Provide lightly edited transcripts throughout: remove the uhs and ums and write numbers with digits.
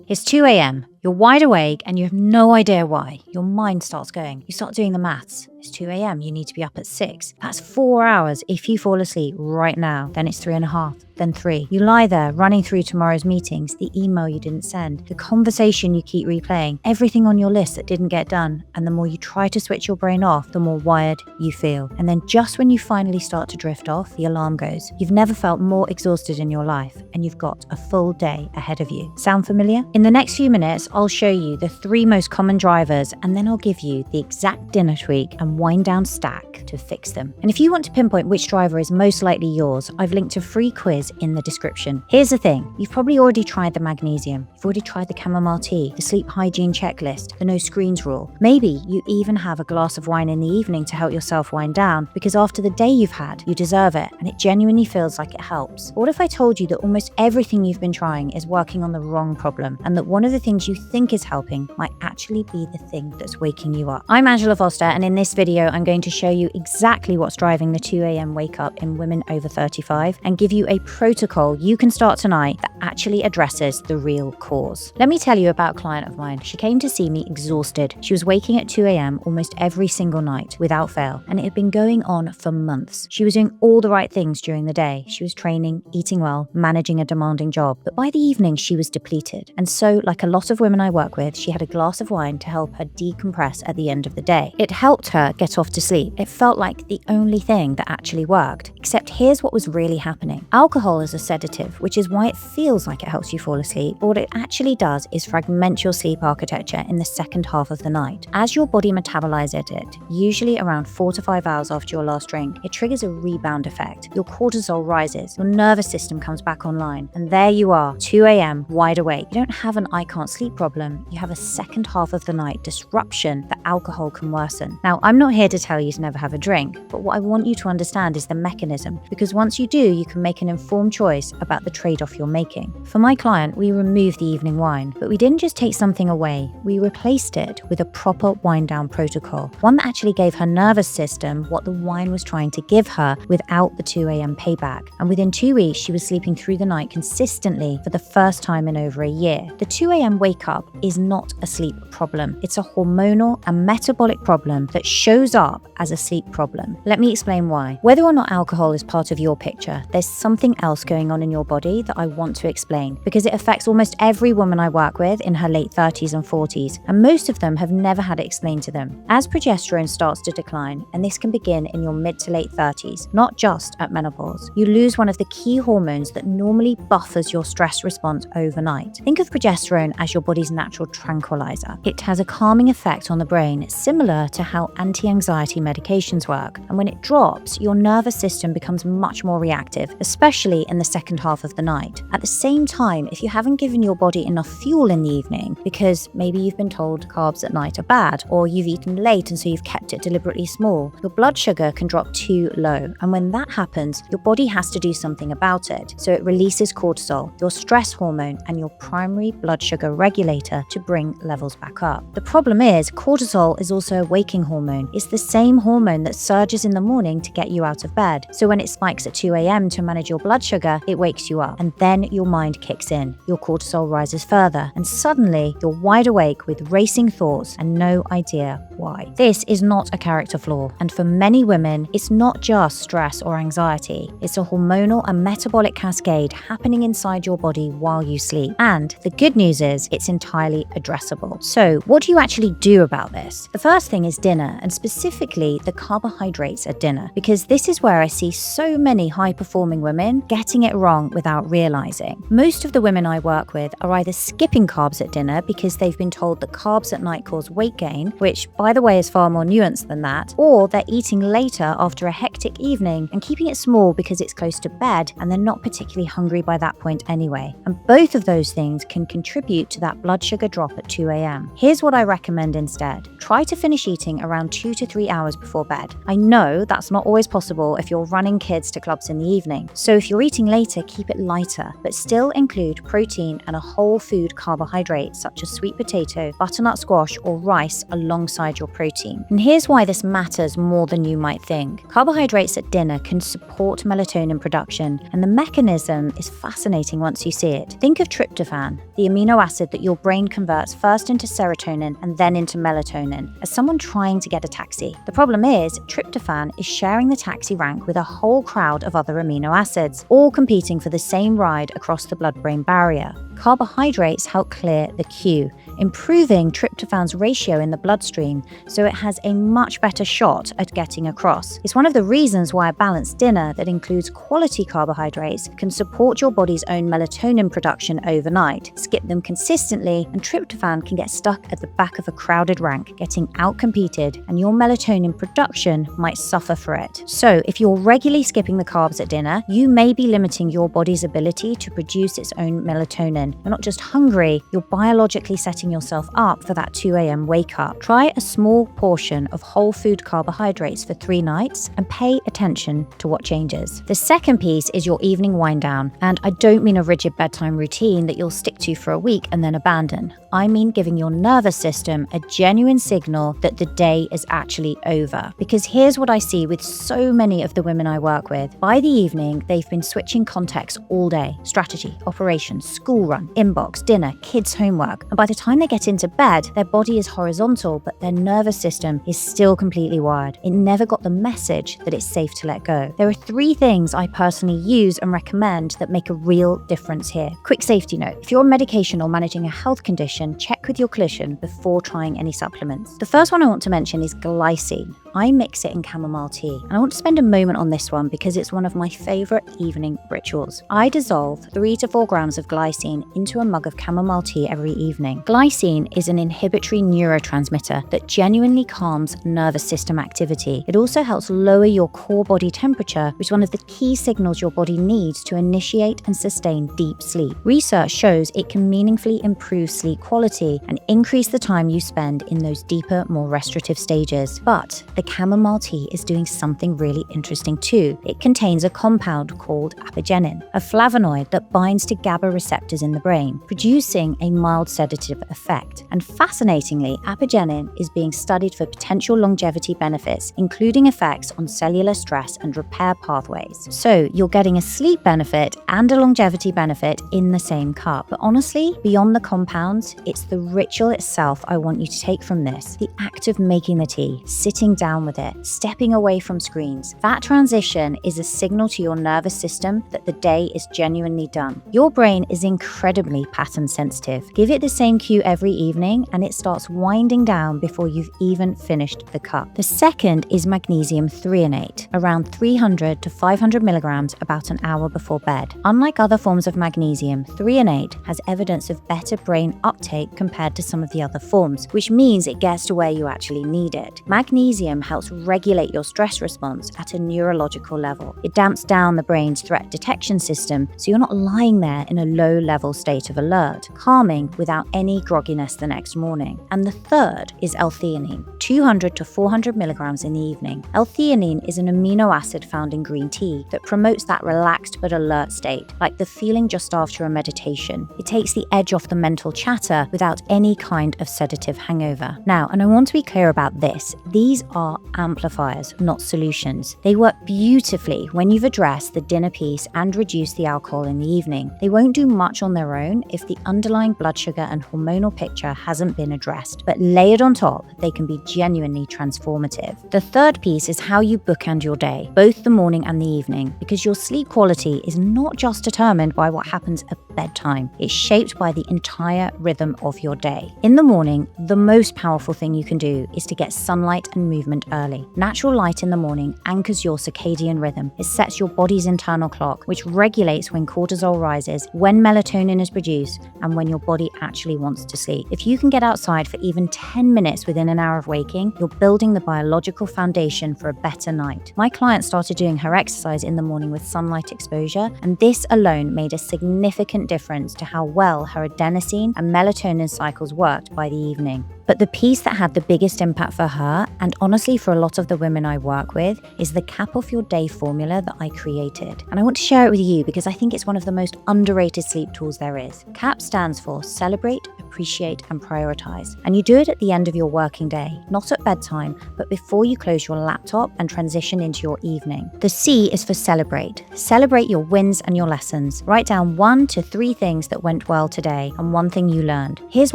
It's 2 a.m. You're wide awake and you have no idea why. Your mind starts going. You start doing the maths. It's 2 a.m. You need to be up at 6. That's 4 hours if you fall asleep right now. Then it's 3.5, then 3. You lie there running through tomorrow's meetings, the email you didn't send, the conversation you keep replaying, everything on your list that didn't get done. And the more you try to switch your brain off, the more wired you feel. And then just when you finally start to drift off, the alarm goes. You've never felt more exhausted in your life, and you've got a full day ahead of you. Sound familiar? In the next few minutes, I'll show you the 3 most common drivers, and then I'll give you the exact dinner tweak and wind down stack to fix them. And if you want to pinpoint which driver is most likely yours, I've linked a free quiz in the description. Here's the thing, you've probably already tried the magnesium, you've already tried the chamomile tea, the sleep hygiene checklist, the no screens rule. Maybe you even have a glass of wine in the evening to help yourself wind down, because after the day you've had, you deserve it, and it genuinely feels like it helps. What if I told you that almost everything you've been trying is working on the wrong problem, and that one of the things you think is helping might actually be the thing that's waking you up? I'm Angela Foster, and in this video I'm going to show you exactly what's driving the 2 a.m. wake up in women over 35 and give you a protocol you can start tonight that actually addresses the real cause. Let me tell you about a client of mine. She came to see me exhausted. She was waking at 2 a.m. almost every single night without fail, and it had been going on for months. She was doing all the right things during the day. She was training, eating well, managing a demanding job, but by the evening she was depleted. And so, like a lot of women I work with, she had a glass of wine to help her decompress at the end of the day. It helped her get off to sleep. It felt like the only thing that actually worked. Except here's what was really happening. Alcohol is a sedative, which is why it feels like it helps you fall asleep, but what it actually does is fragment your sleep architecture in the second half of the night. As your body metabolizes it, usually around 4 to 5 hours after your last drink, it triggers a rebound effect. Your cortisol rises, your nervous system comes back online, and there you are, 2 a.m. wide awake. You don't have an I can't sleep problem, you have a second half of the night disruption that alcohol can worsen. Now, I'm not here to tell you to never have a drink, but what I want you to understand is the mechanism, because once you do, you can make an informed choice about the trade-off you're making. For my client, we removed the evening wine, but we didn't just take something away, we replaced it with a proper wind-down protocol, one that actually gave her nervous system what the wine was trying to give her without the 2 a.m. payback. And within 2 weeks, she was sleeping through the night consistently for the first time in over a year. The 2 a.m. wake up is not a sleep problem. It's a hormonal and metabolic problem that shows up as a sleep problem. Let me explain why. Whether or not alcohol is part of your picture, there's something else going on in your body that I want to explain, because it affects almost every woman I work with in her late 30s and 40s, and most of them have never had it explained to them. As progesterone starts to decline, and this can begin in your mid to late 30s, not just at menopause, you lose one of the key hormones that normally buffers your stress response overnight. Think of progesterone as your body's natural tranquilizer. It has a calming effect on the brain, similar to how anti-anxiety medications work, and when it drops, your nervous system becomes much more reactive, especially in the second half of the night. At the same time, if you haven't given your body enough fuel in the evening, because maybe you've been told carbs at night are bad, or you've eaten late and so you've kept it deliberately small, your blood sugar can drop too low, and when that happens, your body has to do something about it. So it releases cortisol, your stress hormone, and your primary blood sugar regulator to bring levels back up. The problem is, cortisol is also a waking hormone. It's the same hormone that surges in the morning to get you out of bed. So when it spikes at 2 a.m. to manage your blood sugar, it wakes you up, and then your mind kicks in. Your cortisol rises further, and suddenly you're wide awake with racing thoughts and no idea why. This is not a character flaw, and for many women, it's not just stress or anxiety. It's a hormonal and metabolic cascade happening inside your body while you sleep. And the good news is, it's entirely addressable. So what do you actually do about this? The first thing is dinner, and specifically the carbohydrates at dinner, because this is where I see so many high-performing women getting it wrong without realizing. Most of the women I work with are either skipping carbs at dinner because they've been told that carbs at night cause weight gain, which by the way is far more nuanced than that, or they're eating later after a hectic evening and keeping it small because it's close to bed and they're not particularly hungry by that point anyway. And both of those things can contribute to that blood sugar drop at 2 a.m. Here's what I recommend instead. Try to finish eating around 2 to 3 hours before bed. I know that's not always possible if you're running kids to clubs in the evening. So if you're eating later, keep it lighter, but still include protein and a whole food carbohydrate such as sweet potato, butternut squash, or rice alongside your protein. And here's why this matters more than you might think. Carbohydrates at dinner can support melatonin production, and the mechanism is fascinating once you see it. Think of tryptophan, the amino acid that your your brain converts first into serotonin and then into melatonin, as someone trying to get a taxi. The problem is, tryptophan is sharing the taxi rank with a whole crowd of other amino acids, all competing for the same ride across the blood-brain barrier. Carbohydrates help clear the queue, improving tryptophan's ratio in the bloodstream so it has a much better shot at getting across. It's one of the reasons why a balanced dinner that includes quality carbohydrates can support your body's own melatonin production overnight. Skip them consistently and tryptophan can get stuck at the back of a crowded rank, getting outcompeted, and your melatonin production might suffer for it. So if you're regularly skipping the carbs at dinner, you may be limiting your body's ability to produce its own melatonin. You're not just hungry, you're biologically setting yourself up for that 2 a.m. wake up. Try a small portion of whole food carbohydrates for 3 nights and pay attention to what changes. The second piece is your evening wind down, and I don't mean a rigid bedtime routine that you'll stick to for a week and then abandon. I mean giving your nervous system a genuine signal that the day is actually over. Because here's what I see with so many of the women I work with. By the evening, they've been switching context all day: strategy, operations, school run, inbox, dinner, kids' homework. And by the time they get into bed, their body is horizontal, but their nervous system is still completely wired. It never got the message that it's safe to let go. There are 3 things I personally use and recommend that make a real difference here. Quick safety note: if you're on medication or managing a health condition, check with your clinician before trying any supplements. The first one I want to mention is glycine. I mix it in chamomile tea, and I want to spend a moment on this one because it's one of my favorite evening rituals. I dissolve 3 to 4 grams of glycine into a mug of chamomile tea every evening. Glycine is an inhibitory neurotransmitter that genuinely calms nervous system activity. It also helps lower your core body temperature, which is one of the key signals your body needs to initiate and sustain deep sleep. Research shows it can meaningfully improve sleep quality and increase the time you spend in those deeper, more restorative stages. But the chamomile tea is doing something really interesting too. It contains a compound called apigenin, a flavonoid that binds to GABA receptors in the brain, producing a mild sedative effect. And fascinatingly, apigenin is being studied for potential longevity benefits, including effects on cellular stress and repair pathways. So you're getting a sleep benefit and a longevity benefit in the same cup. But honestly, beyond the compounds, it's the ritual itself I want you to take from this. The act of making the tea, sitting down with it, stepping away from screens. That transition is a signal to your nervous system that the day is genuinely done. Your brain is incredibly pattern sensitive. Give it the same cue every evening and it starts winding down before you've even finished the cup. The second is magnesium threonate, around 300 to 500 milligrams about an hour before bed. Unlike other forms of magnesium, threonate has evidence of better brain uptake compared to some of the other forms, which means it gets to where you actually need it. Magnesium helps regulate your stress response at a neurological level. It damps down the brain's threat detection system, so you're not lying there in a low-level state of alert, calming without any grogginess the next morning. And the third is L-theanine, 200 to 400 milligrams in the evening. L-theanine is an amino acid found in green tea that promotes that relaxed but alert state, like the feeling just after a meditation. It takes the edge off the mental chatter without any kind of sedative hangover. Now, and I want to be clear about this, these are amplifiers, not solutions. They work beautifully when you've addressed the dinner piece and reduced the alcohol in the evening. They won't do much on their own if the underlying blood sugar and hormonal picture hasn't been addressed, but layered on top, they can be genuinely transformative. The third piece is how you bookend your day, both the morning and the evening, because your sleep quality is not just determined by what happens at bedtime. It's shaped by the entire rhythm of your day. In the morning, the most powerful thing you can do is to get sunlight and movement early. Natural light in the morning anchors your circadian rhythm. It sets your body's internal clock, which regulates when cortisol rises, when melatonin is produced, and when your body actually wants to sleep. If you can get outside for even 10 minutes within an hour of waking, you're building the biological foundation for a better night. My client started doing her exercise in the morning with sunlight exposure, and this alone made a significant difference to how well her adenosine and melatonin cycles worked by the evening. But the piece that had the biggest impact for her, and honestly for a lot of the women I work with, is the cap off your day formula that I created. And I want to share it with you because I think it's one of the most underrated sleep tools there is. CAP stands for Celebrate, Appreciate and Prioritize. And you do it at the end of your working day, not at bedtime, but before you close your laptop and transition into your evening. The C is for Celebrate. Celebrate your wins and your lessons. Write down 1 to 3 things that went well today and 1 thing you learned. Here's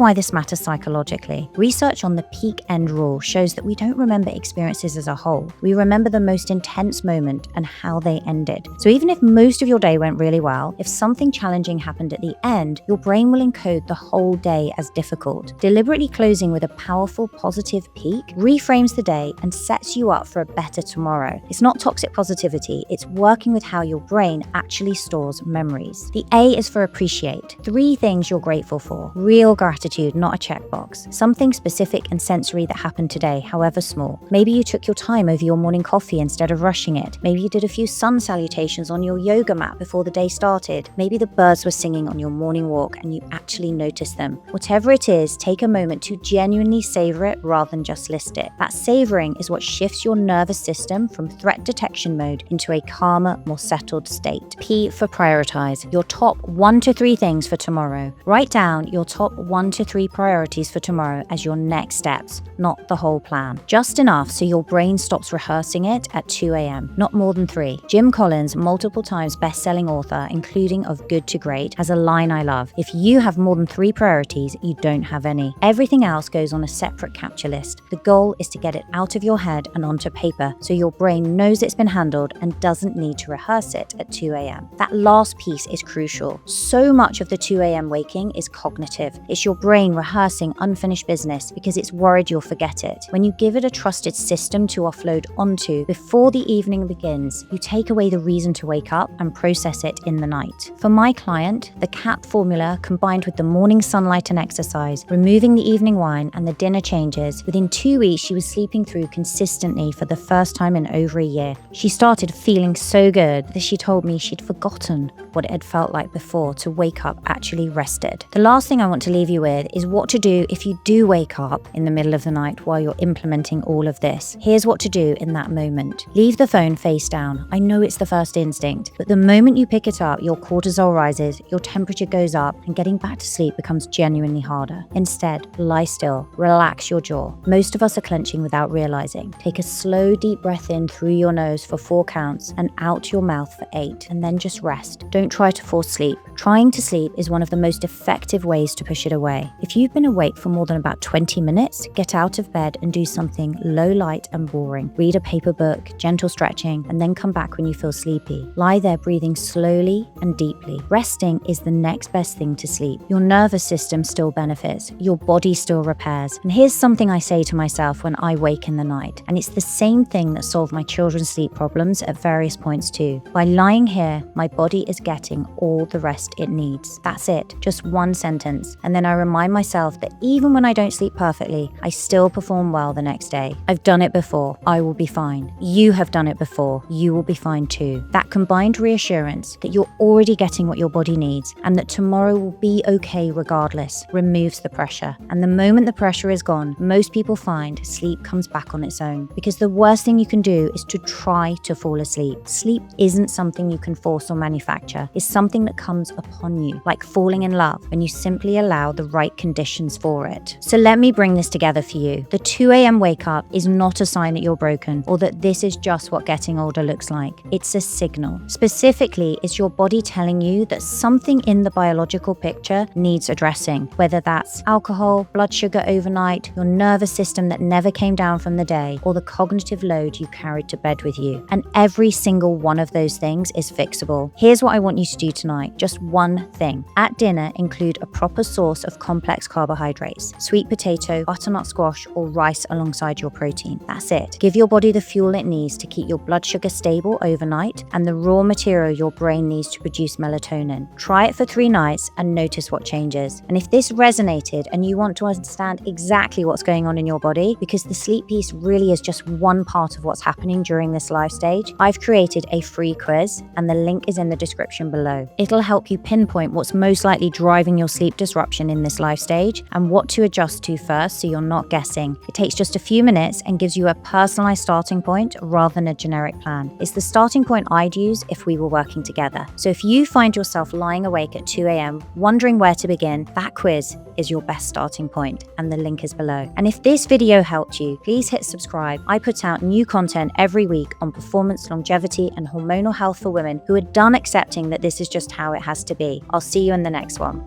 why this matters psychologically. Research on the peak end rule shows that we don't remember experiences as a whole. We remember the most intense moment and how they ended. So even if most of your day went really well, if something challenging happened at the end, your brain will encode the whole day as difficult. Deliberately closing with a powerful positive peak reframes the day and sets you up for a better tomorrow. It's not toxic positivity, it's working with how your brain actually stores memories. The A is for Appreciate. 3 things you're grateful for. Real gratitude, not a checkbox. Something specific and sensory that happened today, however small. Maybe you took your time over your morning coffee instead of rushing it. Maybe you did a few sun salutations on your yoga mat before the day started. Maybe the birds were singing on your morning walk and you actually noticed them. Whatever it is, take a moment to genuinely savor it rather than just list it. That savoring is what shifts your nervous system from threat detection mode into a calmer, more settled state. P for Prioritize. Your top 1 to 3 things for tomorrow. Write down your top 1 to 3 priorities for tomorrow as your next steps, not the whole plan. Just enough so your brain stops rehearsing it at 2 a.m., not more than 3. Jim Collins, multiple times best-selling author, including of Good to Great, has a line I love. If you have more than 3 priorities, you don't have any. Everything else goes on a separate capture list. The goal is to get it out of your head and onto paper so your brain knows it's been handled and doesn't need to rehearse it at 2 a.m. That last piece is crucial. So much of the 2 a.m. waking is cognitive. It's your brain rehearsing unfinished business because it's worried you'll forget it. When you give it a trusted system to offload onto before the evening begins, you take away the reason to wake up and process it in the night. For my client, the CAP formula combined with the morning sunlight and exercise, removing the evening wine and the dinner changes, within 2 weeks she was sleeping through consistently for the first time in over a year. She started feeling so good that she told me she'd forgotten what it had felt like before to wake up actually rested. The last thing I want to leave you with is what to do if you do wake up in the middle of the night while you're implementing all of this. Here's what to do in that moment. Leave the phone face down. I know it's the first instinct, but the moment you pick it up, your cortisol rises, your temperature goes up, and getting back to sleep becomes genuinely harder. Instead, lie still, relax your jaw. Most of us are clenching without realizing. Take a slow, deep breath in through your nose for 4 counts and out your mouth for 8, and then just rest. Don't try to force sleep. Trying to sleep is one of the most effective ways to push it away. If you've been awake for more than about 20 minutes, get out of bed and do something low light and boring. Read a paper book, gentle stretching, and then come back when you feel sleepy. Lie there breathing slowly and deeply. Resting is the next best thing to sleep. Your nervous system still benefits. Your body still repairs. And here's something I say to myself when I wake in the night, and it's the same thing that solved my children's sleep problems at various points too. By lying here, my body is getting all the rest it needs. That's it. Just 1 sentence. And then I remind myself that even when I don't sleep perfectly, I still perform well the next day. I've done it before. I will be fine. You have done it before. You will be fine too. That combined reassurance that you're already getting what your body needs and that tomorrow will be okay regardless removes the pressure. And the moment the pressure is gone, most people find sleep comes back on its own, because the worst thing you can do is to try to fall asleep. Sleep isn't something you can force or manufacture. It's something that comes upon you, like falling in love, when you simply allow the right conditions for it. So let me bring this together for you. The 2 a.m. wake up is not a sign that you're broken or that this is just what getting older looks like. It's a signal. Specifically, it's your body telling you that something in the biological picture needs addressing, whether that's alcohol, blood sugar overnight, your nervous system that never came down from the day, or the cognitive load you carried to bed with you. And every single one of those things is fixable. Here's what I want you to do tonight. Just 1 thing. At dinner, include a proper source of complex carbohydrates, sweet potato, butternut squash, or rice alongside your protein. That's it. Give your body the fuel it needs to keep your blood sugar stable overnight and the raw material your brain needs to produce melatonin. Try it for 3 nights and notice what changes. And if this resonated and you want to understand exactly what's going on in your body, because the sleep piece really is just one part of what's happening during this life stage, I've created a free quiz and the link is in the description below. It'll help you pinpoint what's most likely driving your sleep disruption in this life stage and what to adjust to first, so you're not guessing. It takes just a few minutes and gives you a personalized starting point rather than a generic plan. It's the starting point I'd use if we were working together. So if you find yourself lying awake at 2 a.m. wondering where to begin, that quiz is your best starting point, and the link is below. And if this video helped you, please hit subscribe. I put out new content every week on performance, longevity, and hormonal health for women who are done accepting that this is just how it has to be. I'll see you in the next one.